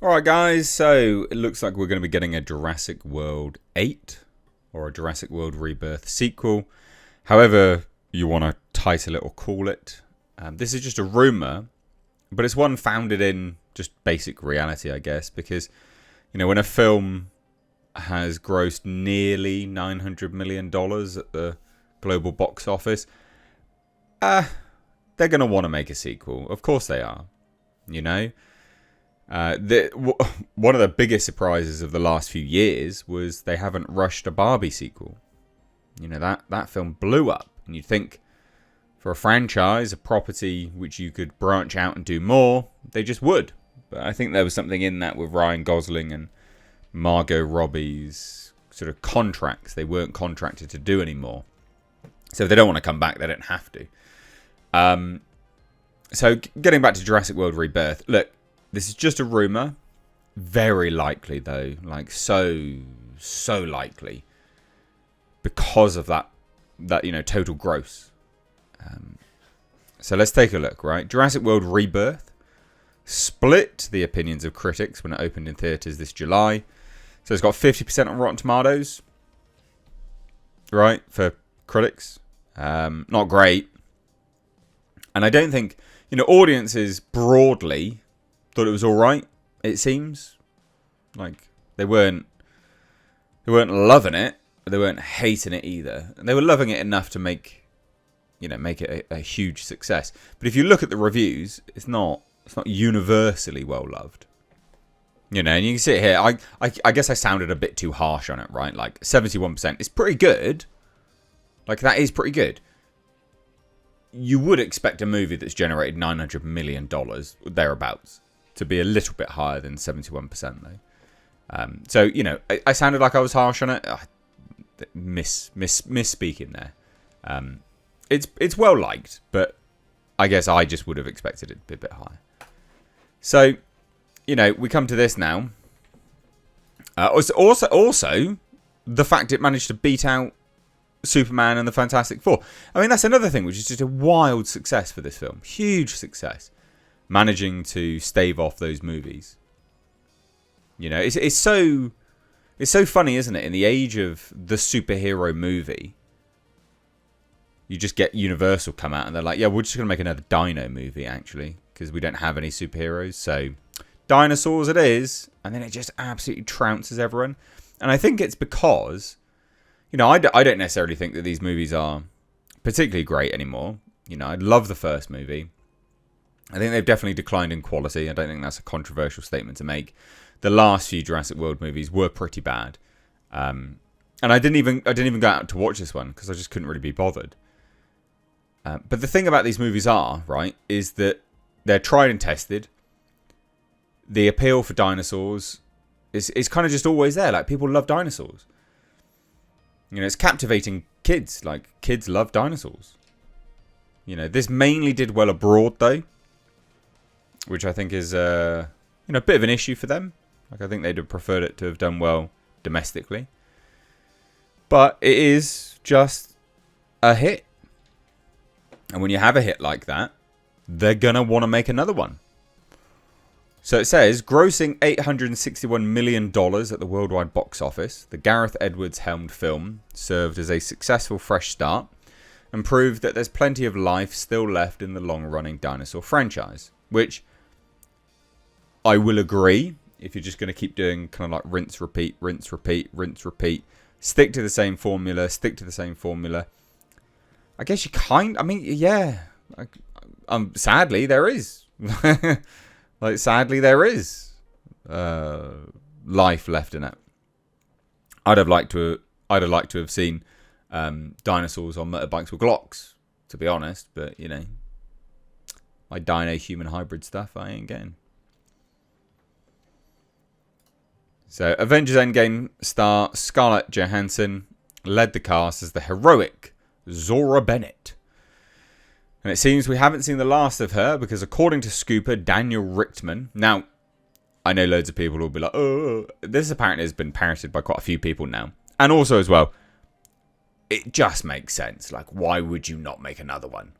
Alright guys, so it looks like we're going to be getting a Jurassic World 8 or a Jurassic World Rebirth sequel. However you want to title it or call it. This is just a rumour, but it's one founded in just basic reality, I guess, because, you know, when a film has grossed nearly $900 million at the global box office, they're going to want to make a sequel. Of course they are, you know. One of the biggest surprises of the last few years was they haven't rushed a Barbie sequel. You know, that film blew up, and you'd think for a franchise, a property which you could branch out and do more, they just would. But I think there was something in that with Ryan Gosling and Margot Robbie's sort of contracts. They weren't contracted to do anymore. So if they don't want to come back, they don't have to. So getting back to Jurassic World Rebirth, look, this is just a rumour. Very likely, though. Like, so likely. Because of that you know, total gross. So let's take a look, right? Jurassic World Rebirth split the opinions of critics when it opened in theatres this July. So it's got 50% on Rotten Tomatoes. Right? For critics. Not great. And I don't think, you know, audiences broadly thought it was all right. It seems like they weren't loving it, but they weren't hating it either. And they were loving it enough to make it a huge success. But if you look at the reviews, it's not universally well loved. You know, and you can see it here. I guess I sounded a bit too harsh on it, right? Like 71% is pretty good. Like, that is pretty good. You would expect a movie that's generated $900 million thereabouts to be a little bit higher than 71% though. So, you know, I sounded like I was harsh on it. Misspeaking there. It's well liked, but I guess I just would have expected it to be a bit higher. So, you know, we come to this now. Also, the fact it managed to beat out Superman and the Fantastic Four. I mean, that's another thing, which is just a wild success for this film. Huge success. Managing to stave off those movies. You know, it's so funny, isn't it? In the age of the superhero movie, you just get Universal come out and they're like, yeah, we're just going to make another dino movie, actually, because we don't have any superheroes. So, dinosaurs it is. And then it just absolutely trounces everyone. And I think it's because, you know, I don't necessarily think that these movies are particularly great anymore. You know, I love the first movie. I think they've definitely declined in quality. I don't think that's a controversial statement to make. The last few Jurassic World movies were pretty bad. And I didn't even go out to watch this one because I just couldn't really be bothered. But the thing about these movies is that they're tried and tested. The appeal for dinosaurs is kind of just always there. Like, people love dinosaurs. You know, it's captivating kids. Like, kids love dinosaurs. You know, this mainly did well abroad, though. Which I think is, a bit of an issue for them. Like, I think they'd have preferred it to have done well domestically. But it is just a hit. And when you have a hit like that, they're going to want to make another one. So it says, grossing $861 million at the worldwide box office, the Gareth Edwards-helmed film served as a successful fresh start and proved that there's plenty of life still left in the long-running dinosaur franchise. Which I will agree, if you're just going to keep doing kind of like rinse, repeat, rinse, repeat, rinse, repeat, stick to the same formula. I guess you yeah. Sadly, there is. Sadly, there is life left in it. I'd have liked to have seen dinosaurs on motorbikes with Glocks, to be honest. But, you know, my dino-human hybrid stuff, I ain't getting. So, Avengers Endgame star Scarlett Johansson led the cast as the heroic Zora Bennett. And it seems we haven't seen the last of her because, according to Scooper Daniel Richtman... Now, I know loads of people will be like, oh... This apparently has been parroted by quite a few people now. And also, as well, it just makes sense. Like, why would you not make another one?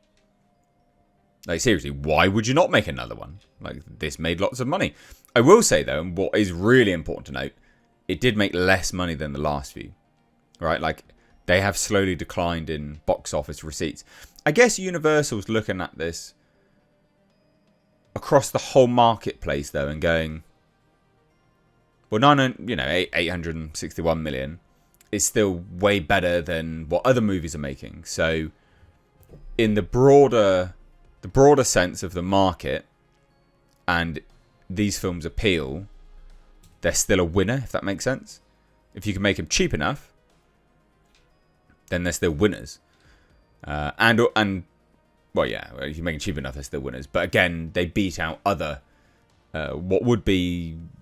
Like, seriously, why would you not make another one? Like, this made lots of money. I will say, though, and what is really important to note, it did make less money than the last few. Right? Like, they have slowly declined in box office receipts. I guess Universal's looking at this across the whole marketplace, though, and going, well, 861 million is still way better than what other movies are making. So, in the broader sense of the market, and these films appeal, they're still a winner, if that makes sense. If you can make them cheap enough, then they're still winners. Well, yeah, if you make them cheap enough, they're still winners. But again, they beat out other,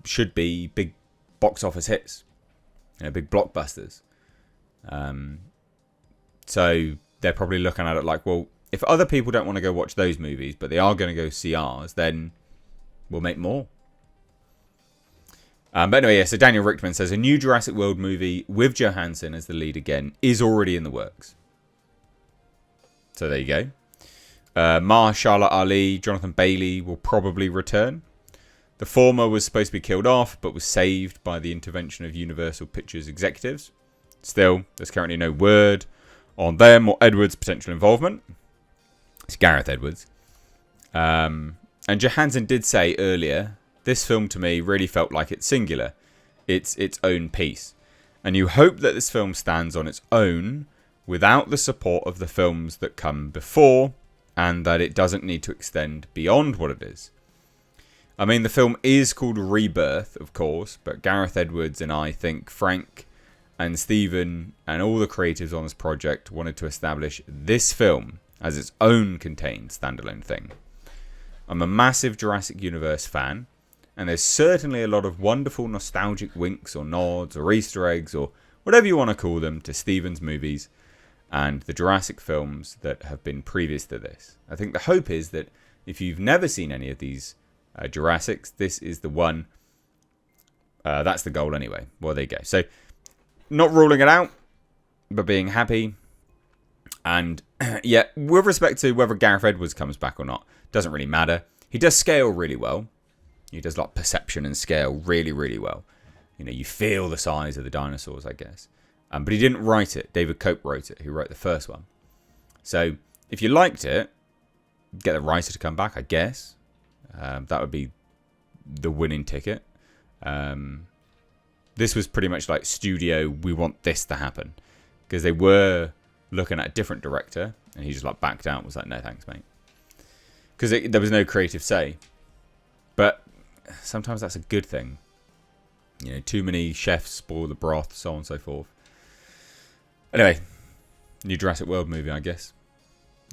should be big box office hits, big blockbusters. So they're probably looking at it like, well, if other people don't want to go watch those movies, but they are going to go see ours, then we'll make more. But anyway, yeah, so Daniel Richtman says a new Jurassic World movie with Johansson as the lead again is already in the works. So there you go. Mahershala Ali, Jonathan Bailey will probably return. The former was supposed to be killed off, but was saved by the intervention of Universal Pictures executives. Still, there's currently no word on them or Edwards' potential involvement. It's Gareth Edwards. And Johansson did say earlier, this film to me really felt like it's singular. It's its own piece. And you hope that this film stands on its own without the support of the films that come before, and that it doesn't need to extend beyond what it is. I mean, the film is called Rebirth, of course, but Gareth Edwards and I think Frank and Stephen and all the creatives on this project wanted to establish this film as its own contained standalone thing. I'm a massive Jurassic Universe fan, and there's certainly a lot of wonderful nostalgic winks or nods or Easter eggs or whatever you want to call them to Stephen's movies and the Jurassic films that have been previous to this. I think the hope is that if you've never seen any of these Jurassics, this is the one. That's the goal anyway. Well, there you go. So, not ruling it out, but being happy. And, yeah, with respect to whether Gareth Edwards comes back or not, doesn't really matter. He does scale really well. He does like perception and scale really, really well. You feel the size of the dinosaurs, I guess. But he didn't write it. David Cope wrote it, who wrote the first one. So, if you liked it, get the writer to come back, I guess. That would be the winning ticket. This was pretty much like studio, we want this to happen. Because they were looking at a different director, and he just like backed out and was like, no thanks, mate. Because there was no creative say. But sometimes that's a good thing. Too many chefs spoil the broth, so on and so forth. Anyway, new Jurassic World movie, I guess.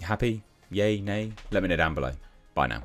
Happy? Yay? Nay? Let me know down below. Bye now.